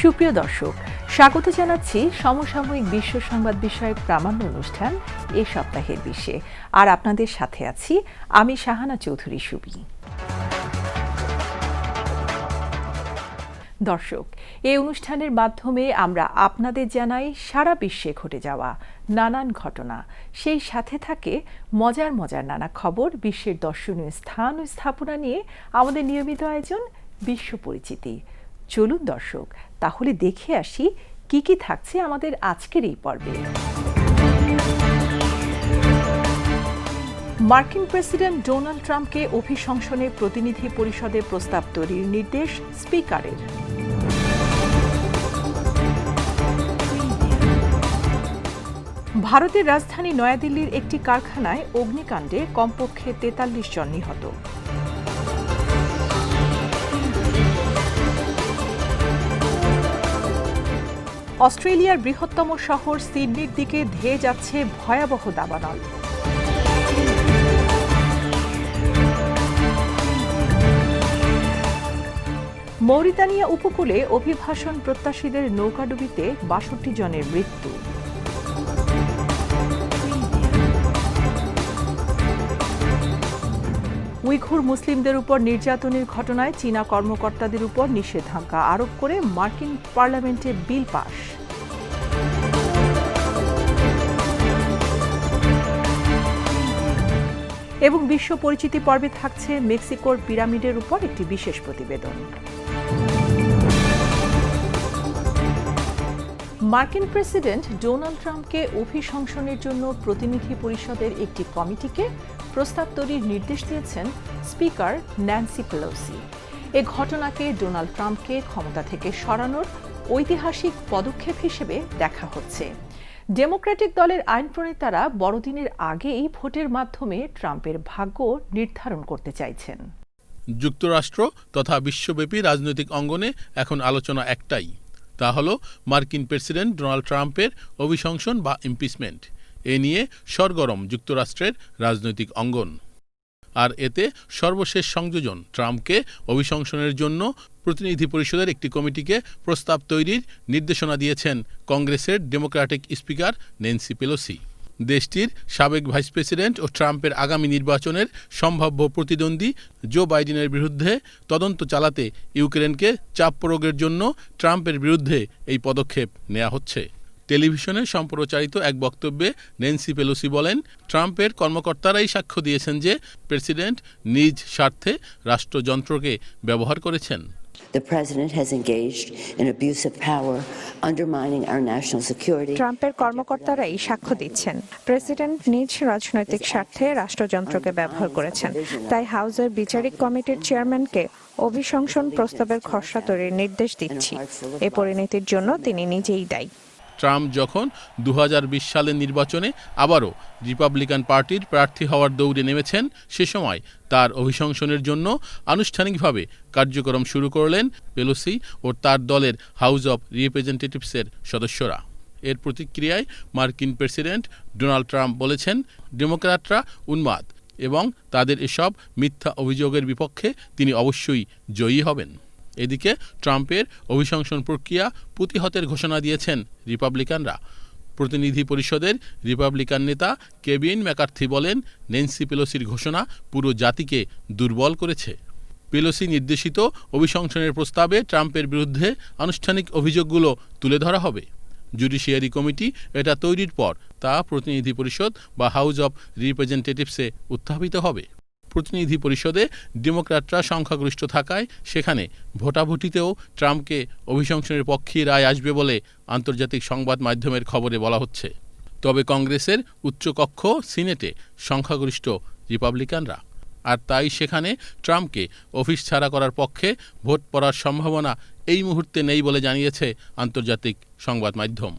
সুপ্রিয় দর্শক, স্বাগত জানাচ্ছি সমসাময়িক বিশ্ব সংবাদ বিষয়ক প্রামাণ্য অনুষ্ঠান এ সপ্তাহের বিশ্বে। আর আপনাদের সাথে আছি আমি শাহানা চৌধুরী সুবি। দর্শক, এই অনুষ্ঠানের মাধ্যমে আমরা আপনাদের জানাই সারা বিশ্বে ঘটে যাওয়া নানান ঘটনা, সেই সাথে থাকে মজার মজার নানা খবর, বিশ্বের দর্শনীয় স্থান ও স্থাপনা নিয়ে আমাদের নিয়মিত আয়োজন বিশ্ব পরিচিতি। চলুন দর্শক, তাহলে দেখে আসি কি কি থাকছে আমাদের আজকের এই পর্বে। মার্কিন প্রেসিডেন্ট ডোনাল্ড ট্রাম্পকে অভিশংসনে প্রতিনিধি পরিষদে প্রস্তাব তৈরির নির্দেশ স্পিকারের। ভারতের রাজধানী নয়াদিল্লির একটি কারখানায় অগ্নিকাণ্ডে কমপক্ষে ৪৩ জন নিহত। অস্ট্রেলিয়ার বৃহত্তম শহর সিডনির দিকে ধেয়ে যাচ্ছে ভয়াবহ দাবানল। মৌরিতানিয়া উপকূলে অভিবাসন প্রত্যাশীদের নৌকাডুবিতে ৬২ জনের মৃত্যু। উইঘুর মুসলিমদের উপর নির্যাতনের ঘটনায় চীনা কর্মকর্তাদের উপর নিষেধাজ্ঞা আরোপ করে মার্কিন পার্লামেন্টে বিল পাস। এবং বিশ্ব পরিচিতি পর্বে থাকছে মেক্সিকোর পিরামিডের উপর একটি বিশেষ প্রতিবেদন। মার্কিন প্রেসিডেন্ট ডোনাল্ড ট্রাম্পকে অভিশংসনের জন্য প্রতিনিধি পরিষদের একটি কমিটিকে প্রস্তাব তৈরির নির্দেশ দিয়েছেন স্পিকার ন্যান্সি পেলোসি। এ ঘটনাকে ডোনাল্ড ট্রাম্পকে ক্ষমতা থেকে সরানোর ঐতিহাসিক পদক্ষেপ হিসেবে দেখা হচ্ছে। ডেমোক্রেটিক দলের আইন প্রণেতারা বড়দিনের আগেই ভোটের মাধ্যমে ট্রাম্পের ভাগ্য নির্ধারণ করতে চাইছেন। যুক্তরাষ্ট্র তথা বিশ্বব্যাপী রাজনৈতিক অঙ্গনে এখন আলোচনা একটাই, তা হল মার্কিন প্রেসিডেন্ট ডোনাল্ড ট্রাম্পের অভিশংসন বা ইমপিচমেন্ট। এ নিয়ে সরগরম যুক্তরাষ্ট্রের রাজনৈতিক অঙ্গন। আর এতে সর্বশেষ সংযোজন, ট্রাম্পকে অভিশংসনের জন্য প্রতিনিধি পরিষদের একটি কমিটিকে প্রস্তাব তৈরির নির্দেশনা দিয়েছেন কংগ্রেসের ডেমোক্রেটিক স্পিকার ন্যান্সি পেলোসি। দেশটির সাবেক ভাইস প্রেসিডেন্ট ও ট্রাম্পের আগামী নির্বাচনের সম্ভাব্য প্রতিদ্বন্দ্বী জো বাইডেনের বিরুদ্ধে তদন্ত চালাতে ইউক্রেনকে চাপ প্রয়োগের জন্য ট্রাম্পের বিরুদ্ধে এই পদক্ষেপ নেওয়া হচ্ছে। টেলিভিশনে সম্প্রচারিত এক বক্তব্যে ন্যান্সি পেলোসি বলেন, ট্রাম্পের কর্মকর্তারাই সাক্ষ্য দিয়েছেন যে প্রেসিডেন্ট নিজ স্বার্থে রাষ্ট্রযন্ত্রকে ব্যবহার করেছেন। The president has engaged in abuse of power, undermining our national security. ট্রাম্পের কর্মকর্তারাই সাক্ষ্য দিচ্ছেন প্রেসিডেন্ট নিজ রাজনৈতিক স্বার্থে রাষ্ট্রযন্ত্রকে ব্যবহার করেছেন। তাই হাউসের বিচারিক কমিটির চেয়ারম্যানকে অভিশংসন প্রস্তাবের খসড়া তৈরির নির্দেশ দিচ্ছি। এ পরিণতির জন্য তিনি নিজেই দায়ী। ট্রাম্প যখন ২০২০ সালের নির্বাচনে আবারও রিপাবলিকান পার্টির প্রার্থী হওয়ার দৌড়ে নেমেছেন, সে সময় তার অভিশংসনের জন্য আনুষ্ঠানিকভাবে কার্যক্রম শুরু করলেন পেলোসি ও তার দলের হাউস অব রিপ্রেজেন্টেটিভসের সদস্যরা। এর প্রতিক্রিয়ায় মার্কিন প্রেসিডেন্ট ডোনাল্ড ট্রাম্প বলেছেন, ডেমোক্র্যাটরা উন্মাদ এবং তাদের এসব মিথ্যা অভিযোগের বিপক্ষে তিনি অবশ্যই জয়ী হবেন। এদিকে ট্রাম্পের অভিশংসন প্রক্রিয়া প্রতিহতের ঘোষণা দিয়েছেন রিপাবলিকানরা। প্রতিনিধি পরিষদের রিপাবলিকান নেতা কেভিন ম্যাকার্থি বলেন, ন্যান্সি পেলোসির ঘোষণা পুরো জাতিকে দুর্বল করেছে। পেলোসি নির্দেশিত অভিশংসনের প্রস্তাবে ট্রাম্পের বিরুদ্ধে আনুষ্ঠানিক অভিযোগগুলো তুলে ধরা হবে। জুডিশিয়ারি কমিটি এটা তৈরির পর তা প্রতিনিধি পরিষদ বা হাউস অব রিপ্রেজেন্টেটিভসে উত্থাপিত হবে। প্রতিনিধি পরিষদে ডেমোক্র্যাটরা সংখ্যাগরিষ্ঠ থাকায় সেখানে ভোটাভুটিতেও ট্রাম্পকে অভিশংসনের পক্ষে রায় আসবে বলে আন্তর্জাতিক সংবাদ মাধ্যমের খবরে বলা হচ্ছে। তবে কংগ্রেসের উচ্চকক্ষ সিনেটে সংখ্যাগরিষ্ঠ রিপাবলিকানরা, আর তাই সেখানে ট্রাম্পকে অফিস ছাড়া করার পক্ষে ভোট পড়ার সম্ভাবনা এই মুহূর্তে নেই বলে জানিয়েছে আন্তর্জাতিক সংবাদ মাধ্যম।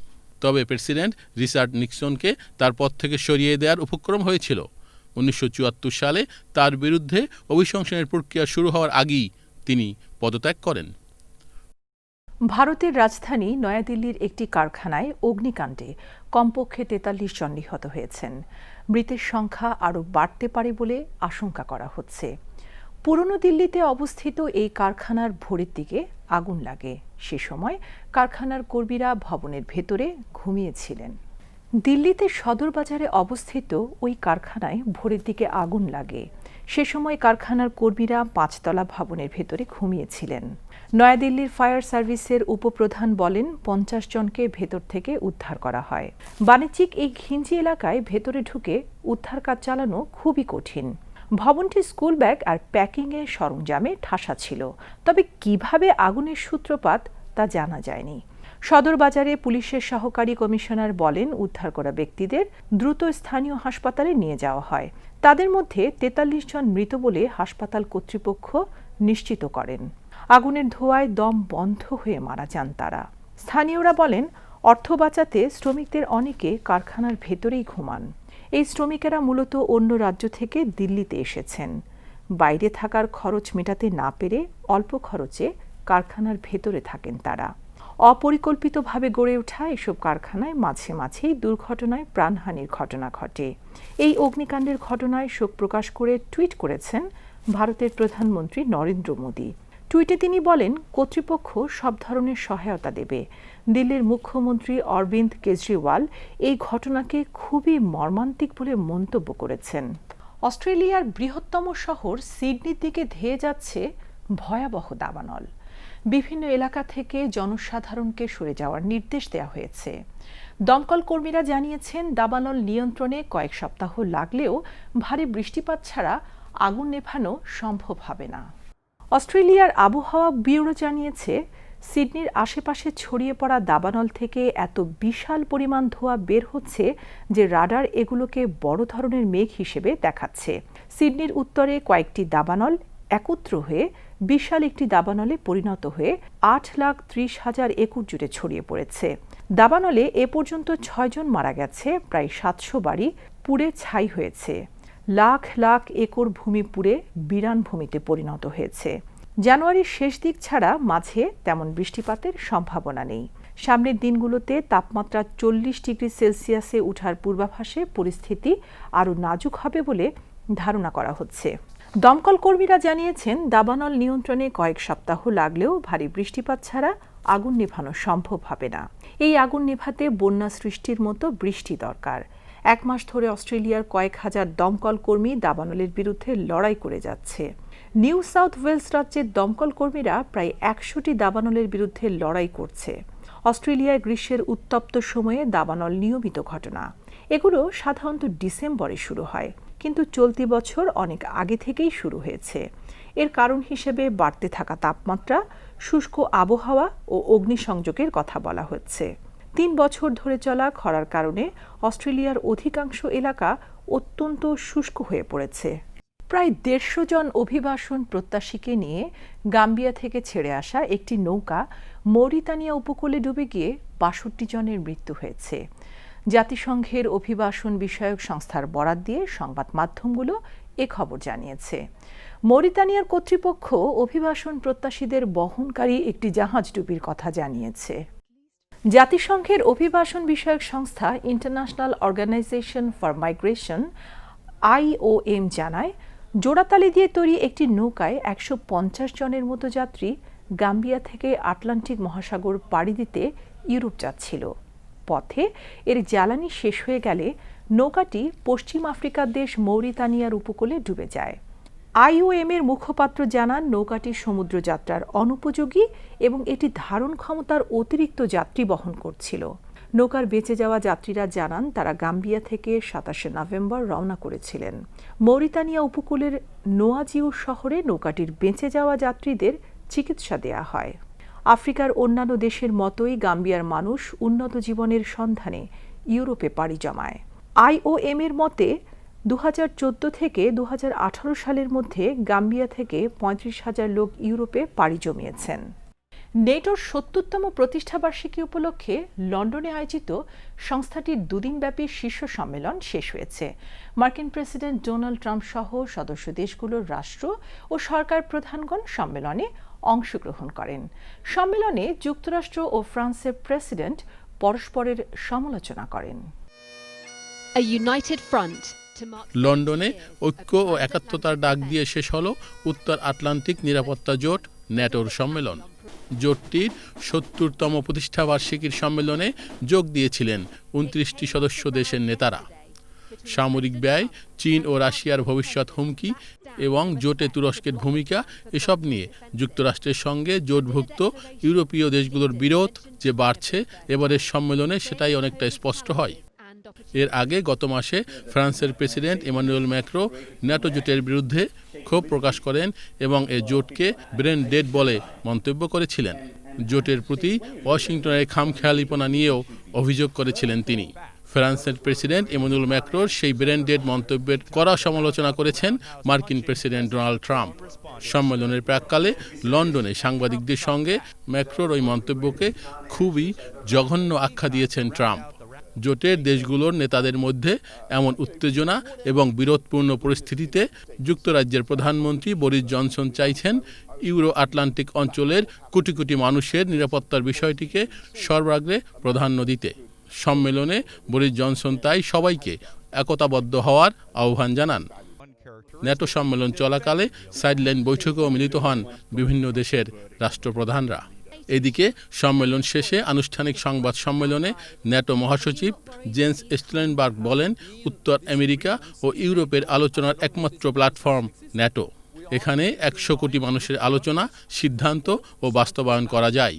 তবে প্রেসিডেন্ট রিচার্ড নিক্সনকে তার পদ থেকে সরিয়ে দেওয়ার উপক্রম হয়েছিল। ১৯৭৪ সালে তার বিরুদ্ধে অভিশংসনের প্রক্রিয়া শুরু হওয়ার আগেই তিনি পদত্যাগ করেন। ভারতের রাজধানী নয়াদিল্লির একটি কারখানায় অগ্নিকাণ্ডে কমপক্ষে ৪৩ জন নিহত হয়েছেন। মৃতের সংখ্যা আরও বাড়তে পারে বলে আশঙ্কা করা হচ্ছে। পুরনো দিল্লিতে অবস্থিত এই কারখানার ভোরের দিকে আগুন লাগে। সে সময় কারখানার কর্মীরা ভবনের ভেতরে ঘুমিয়েছিলেন। দিল্লিতে সদর বাজারে অবস্থিত ওই কারখানায় ভোরের দিকে আগুন লাগে। সে সময় কারখানার কর্মীরা 5তলা ভবনের ভেতরে ঘুমিয়েছিলেন। নয়াদিল্লির ফায়ার সার্ভিসের উপপ্রধান বলেন 50 জনকে ভেতর থেকে উদ্ধার করা হয়। বাণিজ্যিক এই ঘিঞ্জি এলাকায় ভেতরে ঢুকে উদ্ধার কাজ চালানো খুবই কঠিন। ভবনটি স্কুল ব্যাগ আর প্যাকিংয়ের সরঞ্জামে ঠাসা ছিল, তবে কিভাবে আগুনের সূত্রপাত তা জানা যায়নি। সদর বাজারে পুলিশের সহকারী কমিশনার বলেন উদ্ধার করা ব্যক্তিদের দ্রুত স্থানীয় হাসপাতালে নিয়ে যাওয়া হয়। তাদের মধ্যে 43 জন মৃত বলে হাসপাতাল কর্তৃপক্ষ নিশ্চিত করেন। আগুনের ধোঁয়ায় দম বন্ধ হয়ে মারা যান তারা। স্থানীয়রা বলেন অর্থ বাঁচাতে শ্রমিকদের অনেকে কারখানার ভেতরেই ঘুমান। এই শ্রমিকেরা মূলত অন্য রাজ্য থেকে দিল্লিতে এসেছেন। বাইরে থাকার খরচ মেটাতে না পেরে অল্প খরচে কারখানার ভেতরে থাকেন তারা। অপরিকল্পিতভাবে গড়ে ওঠা এসব কারখানায় মাঝে মাঝেই দুর্ঘটনায় প্রাণহানির ঘটনা ঘটে। এই অগ্নিকাণ্ডের ঘটনায় শোক প্রকাশ করে টুইট করেছেন ভারতের প্রধানমন্ত্রী নরেন্দ্র মোদী। টুইটে তিনি বলেন কর্তৃপক্ষ সব ধরনের সহায়তা দেবে। দিল্লির মুখ্যমন্ত্রী অরবিন্দ কেজরিওয়াল এই ঘটনাকে খুবই মর্মান্তিক বলে মন্তব্য করেছেন। অস্ট্রেলিয়ার বৃহত্তম শহর সিডনির দিকে ধেয়ে যাচ্ছে ভয়াবহ দাবানল। বিভিন্ন এলাকা থেকে জনসাধারণকে সরে যাওয়ার নির্দেশ দেওয়া হয়েছে। দমকল কর্মীরা জানিয়েছেন দাবানল নিয়ন্ত্রণে কয়েক সপ্তাহ লাগলেও ভারী বৃষ্টিপাত ছাড়া আগুন নেভানো সম্ভব হবে না। অস্ট্রেলিয়ার আবহাওয়া ব্যুরো জানিয়েছে সিডনির আশেপাশে ছড়িয়ে পড়া দাবানল থেকে এত বিশাল পরিমাণ ধোঁয়া বের হচ্ছে যে রাডার এগুলোকে বড় ধরনের মেঘ হিসেবে দেখাচ্ছে। সিডনির উত্তরে কয়েকটি দাবানল একত্র হয়ে বিশাল একটি দাবানলে পরিণত হয়ে 8,30,000 একর জুড়ে ছড়িয়ে পড়েছে। দাবানলে এ পর্যন্ত 6 জন মারা গেছে, প্রায় 700 বাড়ি পুড়ে ছাই হয়েছে। লাখ লাখ একর ভূমি পুড়ে বিরান ভূমিতে পরিণত হয়েছে। জানুয়ারির শেষ দিক ছাড়া মাঝে তেমন বৃষ্টিপাতের সম্ভাবনা নেই। সামনের দিনগুলোতে তাপমাত্রা 40 ডিগ্রি সেলসিয়াসে ওঠার পূর্বাভাসে পরিস্থিতি আরও নাজুক হবে বলে ধারণা করা হচ্ছে। দমকল কর্মীরা জানিয়েছেন দাবানল নিয়ন্ত্রণে কয়েক সপ্তাহ লাগলেও ভারী বৃষ্টিপাত ছাড়া আগুন নেভানো সম্ভব হবে না। এই আগুন নেভাতে বন্যা সৃষ্টির মতো বৃষ্টি দরকার। 1 মাস ধরে অস্ট্রেলিয়ার কয়েক হাজার দমকল কর্মী দাবানলের বিরুদ্ধে লড়াই করে যাচ্ছে। নিউ সাউথ ওয়েলস রাজ্যের দমকল কর্মীরা প্রায় 100টি দাবানলের বিরুদ্ধে লড়াই করছে। অস্ট্রেলিয়ায় গ্রীষ্মের উত্তপ্ত সময়ে দাবানল নিয়মিত ঘটনা। এগুলো সাধারণত ডিসেম্বরে শুরু হয়, কিন্তু চলতি বছর অনেক আগে থেকেই শুরু হয়েছে। এর কারণ হিসেবে বাড়তে থাকা তাপমাত্রা, শুষ্ক আবহাওয়া ও অগ্নিসংযোগের কথা বলা হচ্ছে। 3 বছর ধরে চলা খরার কারণে অস্ট্রেলিয়ার অধিকাংশ এলাকা অত্যন্ত শুষ্ক হয়ে পড়েছে। প্রায় 150 জন অভিবাসন প্রত্যাশীকে নিয়ে গাম্বিয়া থেকে ছেড়ে আসা একটি নৌকা মৌরিতানিয়া উপকূলে ডুবে গিয়ে 62 জনের মৃত্যু হয়েছে। জাতিসংঘের অভিবাসন বিষয়ক সংস্থার বরাত দিয়ে সংবাদ মাধ্যমগুলো এ খবর জানিয়েছে। মৌরিতানিয়ার কর্তৃপক্ষ অভিবাসন প্রত্যাশীদের বহনকারী একটি জাহাজ ডুবির কথা জানিয়েছে। জাতিসংঘের অভিবাসন বিষয়ক সংস্থা International Organization for Migration IOM জানায় জোড়াতালি দিয়ে তৈরি একটি নৌকায় 150 জনের মতো যাত্রী গাম্বিয়া থেকে আটলান্টিক মহাসাগর পাড়ি দিতে ইউরোপ যাচ্ছিল। পথে এর জ্বালানি শেষ হয়ে গেলে নৌকাটি পশ্চিম আফ্রিকার দেশ মৌরিতানিয়ার উপকূলে ডুবে যায়। IOM এর মুখপাত্র জানান নৌকাটি সমুদ্রযাত্রার অনুপযোগী এবং এটি ধারণ ক্ষমতার অতিরিক্ত যাত্রী বহন করছিল। নৌকার বেঁচে যাওয়া যাত্রীরা জানান তারা গাম্বিয়া থেকে 27 নভেম্বর রওনা করেছিলেন। মৌরিতানিয়া উপকূলের নোয়াজিউ শহরে নৌকাটির বেঁচে যাওয়া যাত্রীদের চিকিৎসা দেয়া হয়। আফ্রিকার অন্যান্য দেশের মতোই গাম্বিয়ার মানুষ উন্নত জীবনের সন্ধানে ইউরোপে পাড়ি জমায়। IOM এর মতে 2014 থেকে 2018 সালের মধ্যে গাম্বিয়া থেকে 35,000 লোক ইউরোপে পাড়ি জমিয়েছেন। নেটোর 70তম প্রতিষ্ঠাবার্ষিকী উপলক্ষে লন্ডনে আয়োজিত সংস্থাটির 2 দিনব্যাপী শীর্ষ সম্মেলন শেষ হয়েছে। মার্কিন প্রেসিডেন্ট ডোনাল্ড ট্রাম্প সহ সদস্য দেশগুলোর রাষ্ট্র ও সরকার প্রধানগণ সম্মেলনে অংশগ্রহণ করেন। সম্মেলনে যুক্তরাষ্ট্র ও ফ্রান্সের প্রেসিডেন্ট পরস্পরের সমালোচনা করেন। লন্ডনে ঐক্য ও একাত্মতার ডাক দিয়ে শেষ হলো উত্তর আটলান্টিক নিরাপত্তা জোট ন্যাটোর সম্মেলন। জোটটির ৭০তম প্রতিষ্ঠাবার্ষিকীর সম্মেলনে যোগ দিয়েছিলেন ২৯টি সদস্য দেশের নেতারা। সামরিক ব্যয়, চীন ও রাশিয়ার ভবিষ্যৎ হুমকি এবং জোটে তুরস্কের ভূমিকা এসব নিয়ে যুক্তরাষ্ট্রের সঙ্গে জোটভুক্ত ইউরোপীয় দেশগুলোর বিরোধ যে বাড়ছে এবারের সম্মেলনে সেটাই অনেকটা স্পষ্ট হয়। এর আগে গত মাসে ফ্রান্সের প্রেসিডেন্ট ইমানুয়েল ম্যাক্রো ন্যাটো জোটের বিরুদ্ধে ক্ষোভ প্রকাশ করেন এবং এ জোটকে ব্রেন ডেড বলে মন্তব্য করেছিলেন। জোটের প্রতি ওয়াশিংটনের খামখেয়ালিপনা নিয়েও অভিযোগ করেছিলেন তিনি। ফ্রান্সের প্রেসিডেন্ট ইমানুয়েল ম্যাক্রোর সেই ব্রেন ডেড মন্তব্যের কড়া সমালোচনা করেছেন মার্কিন প্রেসিডেন্ট ডোনাল্ড ট্রাম্প। সম্মেলনের প্রাক্কালে লন্ডনে সাংবাদিকদের সঙ্গে ম্যাক্রোর ওই মন্তব্যকে খুবই জঘন্য আখ্যা দিয়েছেন ট্রাম্প। জোটের দেশগুলোর নেতাদের মধ্যে এমন উত্তেজনা এবং বিরোধপূর্ণ পরিস্থিতিতে যুক্তরাজ্যের প্রধানমন্ত্রী বরিস জনসন চাইছেন ইউরো আটলান্টিক অঞ্চলের কোটি কোটি মানুষের নিরাপত্তার বিষয়টিকে সর্বাগ্রে প্রাধান্য দিতে। সম্মেলনে বরিস জনসন তাই সবাইকে একতাবদ্ধ হওয়ার আহ্বান জানান। ন্যাটো সম্মেলন চলাকালে সাইডলাইন বৈঠকেও মিলিত হন বিভিন্ন দেশের রাষ্ট্রপ্রধানরা। এদিকে সম্মেলন শেষে আনুষ্ঠানিক সংবাদ সম্মেলনে ন্যাটো মহাসচিব জেন্স স্টোলটেনবার্গ বলেন, উত্তর আমেরিকা ও ইউরোপের আলোচনার একমাত্র প্ল্যাটফর্ম ন্যাটো। এখানে ১০০ কোটি মানুষের আলোচনা, সিদ্ধান্ত ও বাস্তবায়ন করা যায়।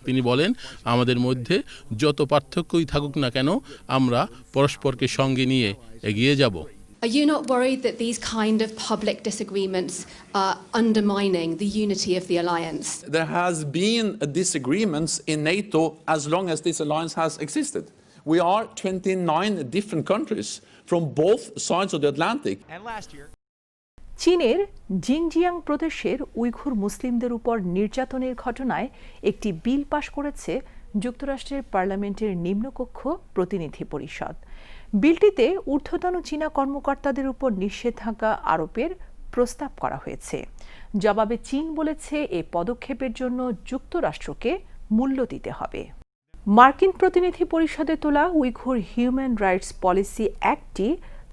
তিনি বলেন, আমাদের মধ্যে যত পার্থক্যই থাকুক না কেন আমরা পরস্পরকে সঙ্গে নিয়ে এগিয়ে যাব। Are you not worried that these kind of public disagreements are undermining the unity of the alliance? There has been disagreements in NATO as long as this alliance has existed. We are 29 different countries from both sides of the Atlantic. And last year, চীনের Xinjiang প্রদেশের Uyghur মুসলিমদের উপর নির্যাতনের ঘটনায় একটি বিল পাশ করেছে যুক্তরাষ্ট্রের পার্লামেন্টের নিম্নকক্ষ প্রতিনিধি পরিষদ। বিলটিতে ঊর্ধ্বতন চীনা কর্মকর্তাদের উপর নিষেধাজ্ঞা আরোপের প্রস্তাব করা হয়েছে। জবাবে চীন বলেছে এ পদক্ষেপের জন্য যুক্তরাষ্ট্রকে মূল্য দিতে হবে। মার্কিন প্রতিনিধি পরিষদে তোলা উইঘুর হিউম্যান রাইটস পলিসি অ্যাক্টটি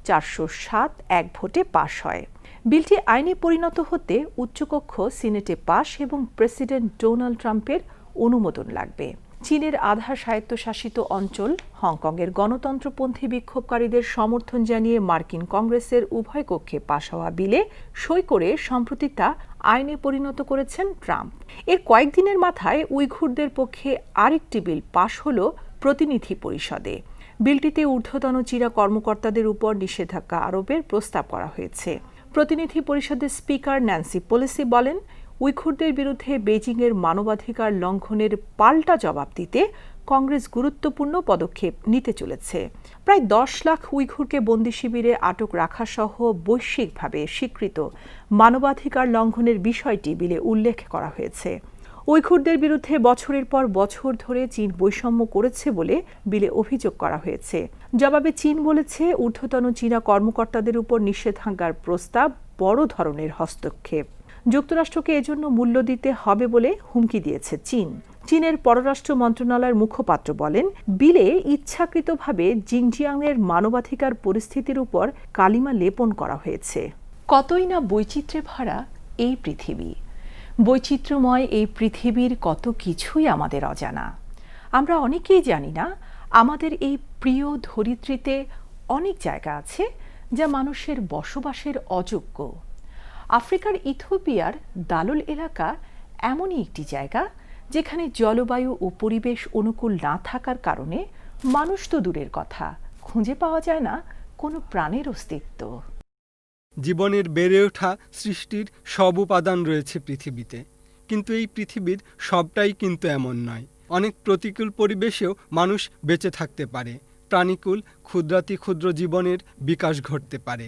৪০৭ ভোটে পাশ হয়। বিলটি আইনে পরিণত হতে উচ্চকক্ষ সিনেটে পাশ এবং প্রেসিডেন্ট ডোনাল্ড ট্রাম্পের অনুমোদন লাগবে। চীনের আধা স্বায়ত্তশাসিত অঞ্চল হংকংয়ের গণতন্ত্রপন্থী বিক্ষোভকারীদের সমর্থন জানিয়ে মার্কিন কংগ্রেসের উভয় কক্ষে পাশ হওয়া বিলে সই করে সম্প্রতি তা আইনে পরিণত করেছেন ট্রাম্প। এর কয়েকদিনের মাথায় উইঘুরদের পক্ষে আরেকটি বিল পাশ হল প্রতিনিধি পরিষদে। বিলটিতে ঊর্ধ্বতন চীনা কর্মকর্তাদের উপর নিষেধাজ্ঞা আরোপের প্রস্তাব করা হয়েছে। প্রতিনিধি পরিষদের স্পিকার ন্যান্সি পেলোসি বলেন, উইঘুরদের বিরুদ্ধে বেজিংয়ের মানবাধিকার লঙ্ঘনের পাল্টা জবাব দিতে কংগ্রেস গুরুত্বপূর্ণ পদক্ষেপ নিতে চলেছে। প্রায় ১০ লাখ উইঘুরকে বন্দি শিবিরে আটক রাখা সহ বৈশ্বিকভাবে স্বীকৃত মানবাধিকার লঙ্ঘনের বিষয়টি বিলে উল্লেখ করা হয়েছে। উইঘুরদের বিরুদ্ধে বছরের পর বছর ধরে চীন বৈষম্য করেছে বলে বিলে অভিযোগ করা হয়েছে। জবাবে চীন বলেছে, ঊর্ধ্বতন চীনা কর্মকর্তাদের উপর নিষেধাজ্ঞার প্রস্তাব বড় ধরনের হস্তক্ষেপ। যুক্তরাষ্ট্রকে এজন্য মূল্য দিতে হবে বলে হুমকি দিয়েছে চীন। চীনের পররাষ্ট্র মন্ত্রণালয়ের মুখপাত্র বলেন, বিলে ইচ্ছাকৃতভাবে জিনজিয়াংয়ের মানবাধিকার পরিস্থিতির উপর কালিমা লেপন করা হয়েছে। কতই না বৈচিত্র্যে ভরা এই পৃথিবী। বৈচিত্র্যময় এই পৃথিবীর কত কিছুই আমাদের অজানা। আমরা অনেকেই জানি না আমাদের এই প্রিয় ধরিত্রীতে অনেক জায়গা আছে যা মানুষের বসবাসের অযোগ্য। আফ্রিকার ইথিওপিয়ার দালোল এলাকা এমনই একটি জায়গা যেখানে জলবায়ু ও পরিবেশ অনুকূল না থাকার কারণে মানুষ তো দূরের কথা, খুঁজে পাওয়া যায় না কোনো প্রাণের অস্তিত্ব। জীবনের বেড়ে ওঠা সৃষ্টির সব উপাদান রয়েছে পৃথিবীতে, কিন্তু এই পৃথিবীর সবটাই কিন্তু এমন নয়। অনেক প্রতিকূল পরিবেশেও মানুষ বেঁচে থাকতে পারে। প্রাণীকুল ক্ষুদ্রাতি ক্ষুদ্র জীবনের বিকাশ ঘটতে পারে।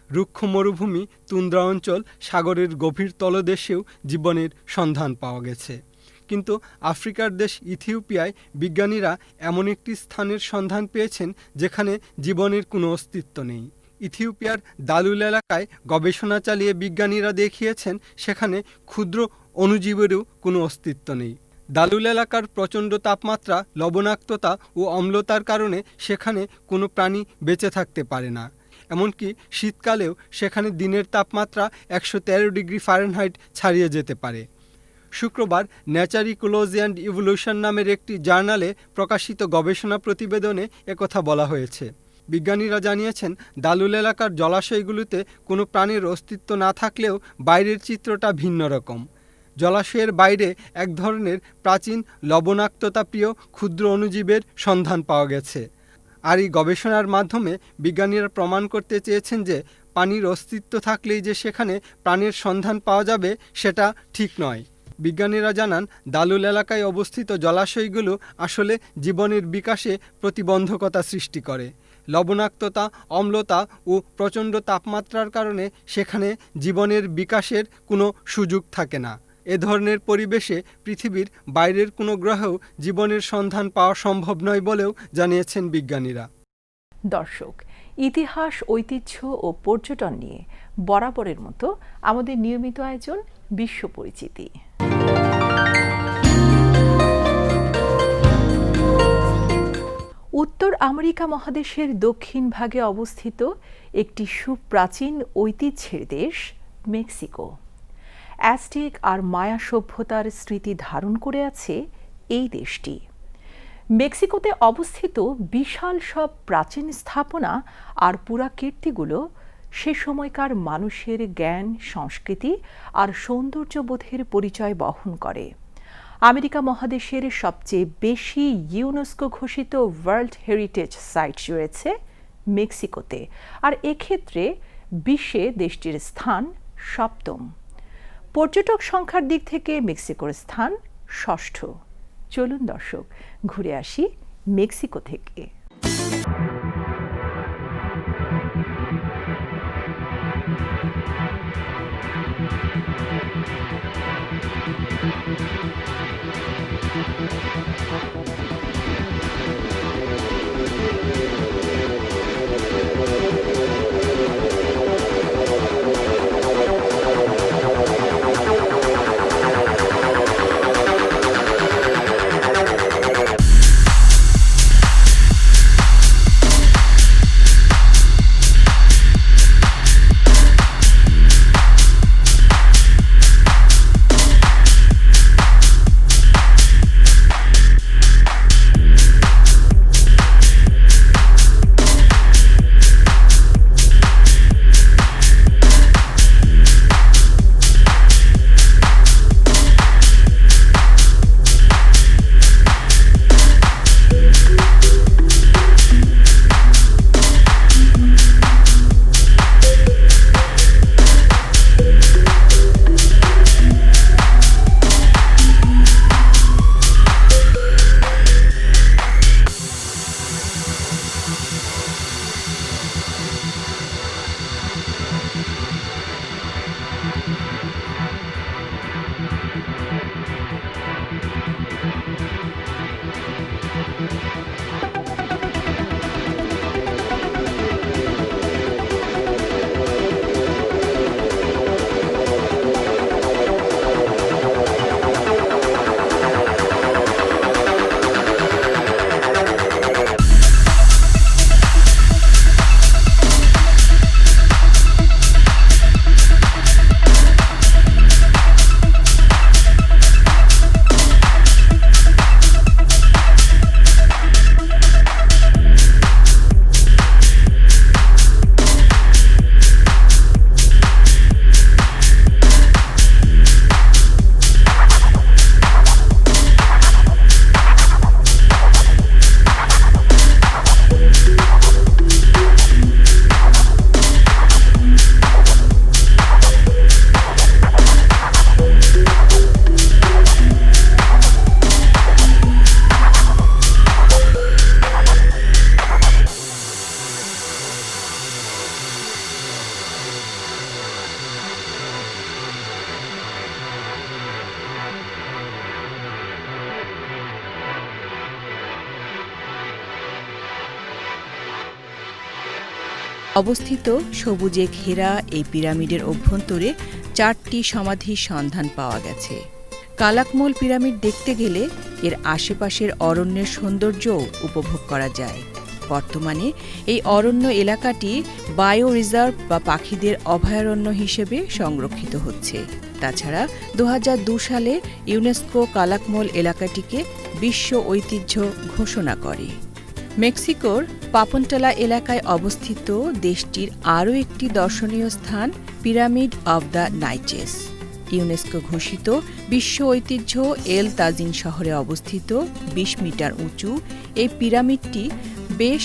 রুক্ষ মরুভূমি, তুন্দ্রা অঞ্চল, সাগরের গভীর তলদেশেও জীবনের সন্ধান পাওয়া গেছে। কিন্তু আফ্রিকার দেশ ইথিওপিয়ায় বিজ্ঞানীরা এমন একটি স্থানের সন্ধান পেয়েছেন যেখানে জীবনের কোনো অস্তিত্ব নেই। ইথিওপিয়ার দালুল এলাকায় গবেষণা চালিয়ে বিজ্ঞানীরা দেখিয়েছেন সেখানে ক্ষুদ্র অণুজীবেরও কোনো অস্তিত্ব নেই। দালুল এলাকার প্রচণ্ড তাপমাত্রা, লবণাক্ততা ও অম্লতার কারণে সেখানে কোনো প্রাণী বেঁচে থাকতে পারে না। এমনকি শীতকালেও সেখানে দিনের তাপমাত্রা ১১৩ ডিগ্রি ফারেনহাইট ছাড়িয়ে যেতে পারে। শুক্রবার নেচার ইকোলজি অ্যান্ড ইভলিউশন নামের একটি জার্নালে প্রকাশিত গবেষণা প্রতিবেদনে একথা বলা হয়েছে। বিজ্ঞানীরা জানিয়েছেন, দালুল এলাকার জলাশয়গুলোতে কোনো প্রাণীর অস্তিত্ব না থাকলেও বাইরের চিত্রটা ভিন্ন রকম। জলাশয়ের বাইরে এক ধরনের প্রাচীন লবণাক্ততাপ্রিয় ক্ষুদ্র অণুজীবের সন্ধান পাওয়া গেছে। আর এই গবেষণার মাধ্যমে বিজ্ঞানীরা প্রমাণ করতে চেয়েছেন যে পানির অস্তিত্ব থাকলেই যে সেখানে প্রাণের সন্ধান পাওয়া যাবে সেটা ঠিক নয়। বিজ্ঞানীরা জানান, দালুল এলাকায় অবস্থিত জলাশয়গুলো আসলে জীবনের বিকাশে প্রতিবন্ধকতা সৃষ্টি করে। লবণাক্ততা, অম্লতা ও প্রচণ্ড তাপমাত্রার কারণে সেখানে জীবনের বিকাশের কোনো সুযোগ থাকে না। এ ধরনের পরিবেশে পৃথিবীর বাইরের কোনো গ্রহেও জীবনের সন্ধান পাওয়া সম্ভব নয় বলেও জানিয়েছেন বিজ্ঞানীরা। দর্শক, ইতিহাস, ঐতিহ্য ও পর্যটন নিয়ে বরাবরের মতো আমাদের নিয়মিত আয়োজন বিশ্ব পরিচিতি। উত্তর আমেরিকা মহাদেশের দক্ষিণ ভাগে অবস্থিত একটি সুপ্রাচীন ঐতিহ্যের দেশ মেক্সিকো। অ্যাজটেক আর মায়া সভ্যতার স্মৃতি ধারণ করে আছে এই দেশটি। মেক্সিকোতে অবস্থিত বিশাল সব প্রাচীন স্থাপনা আর পুরাকীর্তিগুলো সে সময়কার মানুষের জ্ঞান, সংস্কৃতি আর সৌন্দর্যবোধের পরিচয় বহন করে। আমেরিকা মহাদেশের সবচেয়ে বেশি ইউনেস্কো ঘোষিত ওয়ার্ল্ড হেরিটেজ সাইট রয়েছে মেক্সিকোতে, আর এক্ষেত্রে বিশ্বে দেশটির স্থান সপ্তম। পর্যটক সংখ্যার দিক থেকে মেক্সিকোর স্থান ষষ্ঠ। চলুন দর্শক, ঘুরে আসি মেক্সিকো থেকে। অবস্থিত সবুজে ঘেরা এই পিরামিডের অভ্যন্তরে 4টি সমাধির সন্ধান পাওয়া গেছে। কালাকমল পিরামিড দেখতে গেলে এর আশেপাশের অরণ্যের সৌন্দর্যও উপভোগ করা যায়। বর্তমানে এই অরণ্য এলাকাটি বায়ো রিজার্ভ বা পাখিদের অভয়ারণ্য হিসেবে সংরক্ষিত হচ্ছে। তাছাড়া 2002 সালে ইউনেস্কো কালাকমল এলাকাটিকে বিশ্ব ঐতিহ্য ঘোষণা করে। মেক্সিকোর পাপনটেলা এলাকায় অবস্থিত দেশটির আরও একটি দর্শনীয় স্থান পিরামিড অব দ্য নাইচেস। ইউনেস্কো ঘোষিত বিশ্ব ঐতিহ্য এল তাজিন শহরে অবস্থিত 20 মিটার উঁচু এই পিরামিডটি বেশ